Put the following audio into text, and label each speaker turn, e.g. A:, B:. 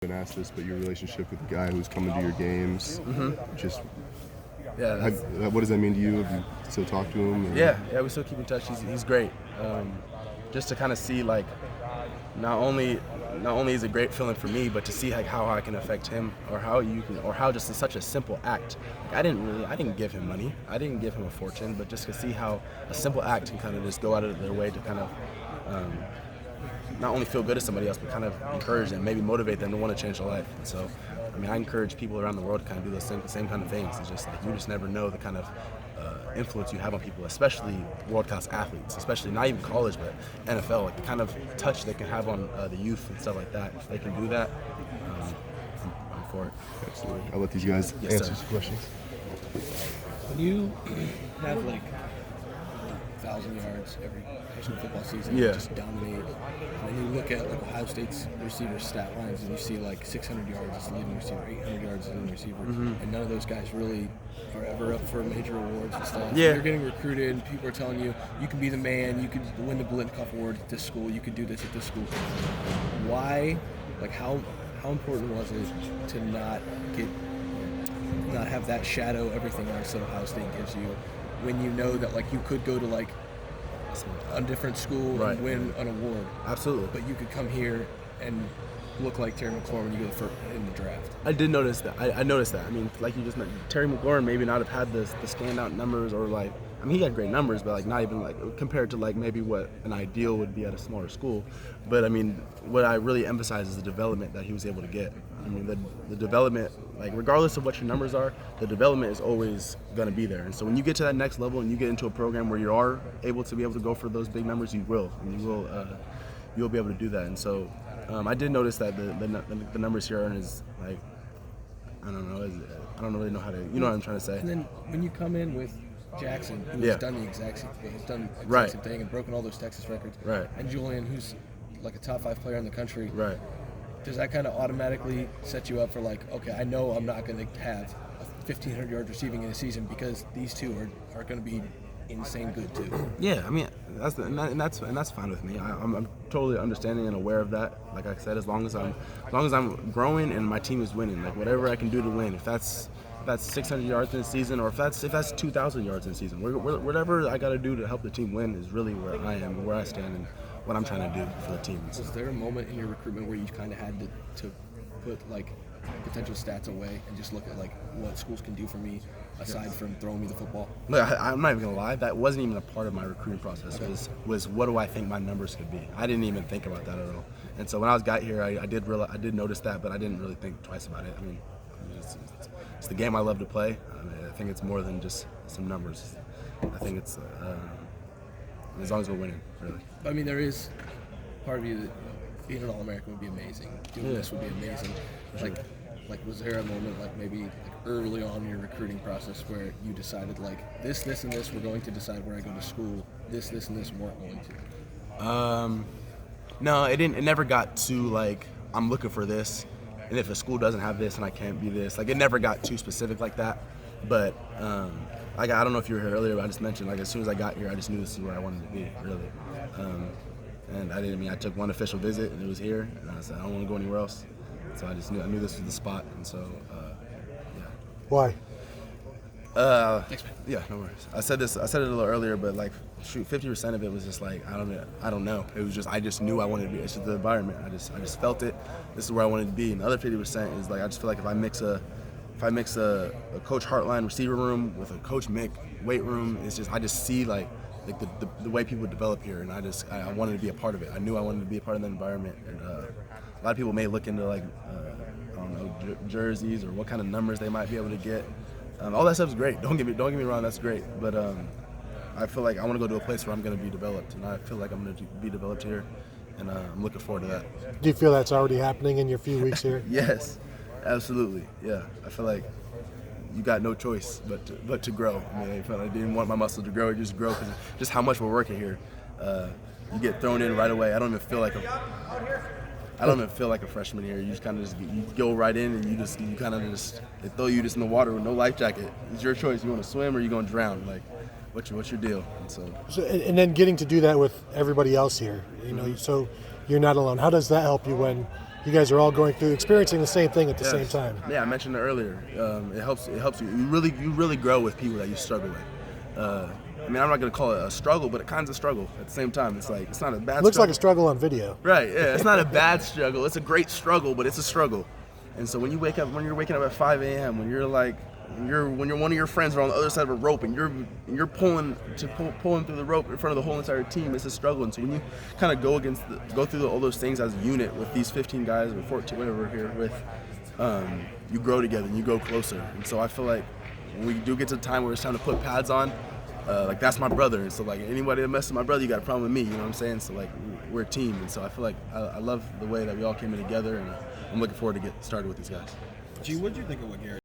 A: been asked this, but your relationship with the guy who's coming to your games, just
B: Yeah,
A: what does that mean to you? Have you still talk to him? And
B: yeah, we still keep in touch. He's great. Just to kind of see like not only is it great feeling for me, but to see like how I can affect him, or how just in such a simple act. Like, I didn't give him money, I didn't give him a fortune, but just to see how a simple act can kind of just go out of their way to kind of not only feel good to somebody else, but kind of encourage them, maybe motivate them to want to change their life. And so, I mean, I encourage people around the world to kind of do the same kind of things. It's just like you just never know the kind of influence you have on people, especially world-class athletes, especially not even college, but NFL, like the kind of touch they can have on the youth and stuff like that. If they can do that, I'm for it.
A: Absolutely. I'll let these guys answer some questions.
C: When you have like 1,000 yards every high school football season, you just dominate. And then you look at like Ohio State's receiver stat lines, and you see like 600 yards as the leading receiver, 800 yards as the leading receiver, and none of those guys really are ever up for major awards and stuff.
B: Yeah.
C: You're getting recruited, and people are telling you you can be the man, you could win the Blitnikoff Award at this school, you could do this at this school. Why? Like how important was it to not have that shadow everything else that Ohio State gives you, when you know that like you could go to like a different school and win an award?
B: Absolutely.
C: But you could come here and look like Terry McLaurin when you go in the draft.
B: I did notice that. I noticed that. I mean, like you just mentioned, Terry McLaurin maybe not have had the standout numbers, or like, I mean, he had great numbers, but like not even like compared to like maybe what an ideal would be at a smaller school. But I mean, what I really emphasize is the development that he was able to get. I mean, the development, like regardless of what your numbers are, the development is always going to be there. And so when you get to that next level and you get into a program where you are able to go for those big numbers, you will, and you'll be able to do that. And so I did notice that the numbers here aren't as like, I don't really know how to, you know what I'm trying to say.
C: And then when you come in with Jackson, who has done the exact same thing, same thing and broken all those Texas records, and Julian, who's like a top 5 player in the country, does that kind of automatically set you up for like, okay, I know I'm not going to have 1,500 yards receiving in a season because these two are going to be insane good too?
B: Yeah, I mean, that's fine with me. I'm totally understanding and aware of that. Like I said, as long as I'm growing and my team is winning, like whatever I can do to win, if that's 600 yards in a season, or if that's 2,000 yards in a season, whatever I got to do to help the team win is really where I am, where I stand, and what I'm trying to do for the team. So.
C: Was there a moment in your recruitment where you kind of had to put like potential stats away and just look at like what schools can do for me aside from throwing me the football?
B: Look, I'm not even gonna lie, that wasn't even a part of my recruiting process. Was what do I think my numbers could be? I didn't even think about that at all. And so when I got here, I did notice that, but I didn't really think twice about it. I mean, it's the game I love to play. I mean, I think it's more than just some numbers. I think it's as long as we're winning, really.
C: I mean, there is part of you that being an All-American would be amazing. Doing this would be amazing. Like, was there a moment, like maybe like early on in your recruiting process, where you decided like this, and this, we're going to decide where I go to school. This, and this, we're going to.
B: No, it didn't. It never got to like I'm looking for this, and if a school doesn't have this, and I can't be this. Like it never got too specific like that. But like I don't know if you were here earlier, but I just mentioned like as soon as I got here, I just knew this is where I wanted to be, really. And I took one official visit, and it was here, and I said I don't want to go anywhere else. So I knew this was the spot, and so yeah.
D: Why?
B: Yeah, no worries. I said it a little earlier, but like, shoot, 50% of it was just like I don't know. It was just I just knew I wanted to be. It's just the environment. I just felt it. This is where I wanted to be. And the other 50% is like I just feel like if I mix a Coach Hartline receiver room with a Coach Mick weight room, it's just I just see like the way people develop here, and I wanted to be a part of it. I knew I wanted to be a part of that environment, and a lot of people may look into like I don't know jerseys or what kind of numbers they might be able to get. All that stuff's great. Don't get me wrong, that's great. But I feel like I want to go to a place where I'm going to be developed, and I feel like I'm going to be developed here, and I'm looking forward to that.
D: Do you feel that's already happening in your few weeks here?
B: Yes, absolutely. Yeah, I feel like you got no choice but to grow. I mean, I didn't want my muscle to grow; it just grow because just how much we're working here. You get thrown in right away. I don't even feel like a freshman here. You just kind of you go right in, and they throw you just in the water with no life jacket. It's your choice. You want to swim or you going to drown? Like, what's your deal?
D: And then getting to do that with everybody else here, you know, so you're not alone. How does that help you when you guys are all going through experiencing the same thing at the
B: Yes.
D: same time.
B: Yeah, I mentioned it earlier. It helps you. You really grow with people that you struggle with. I mean, I'm not gonna call it a struggle, but it kind of a struggle at the same time. It's like it's not a bad.
D: It looks
B: struggle.
D: like a struggle on video.
B: Right. Yeah. It's not a bad struggle. It's a great struggle, but it's a struggle. And so when you're waking up at 5 a.m., when you're one of your friends are on the other side of a rope and you're pulling through the rope in front of the whole entire team, it's a struggle. And so when you kind of go through all those things as a unit with these 15 guys or 14, whatever we're here with, you grow together and you go closer. And so I feel like when we do get to the time where it's time to put pads on, like that's my brother, and so like anybody that messes with my brother, you got a problem with me, you know what I'm saying? So like we're a team, and so I feel like I love the way that we all came in together, and I'm looking forward to get started with these guys.
E: G, what did you think of what Gary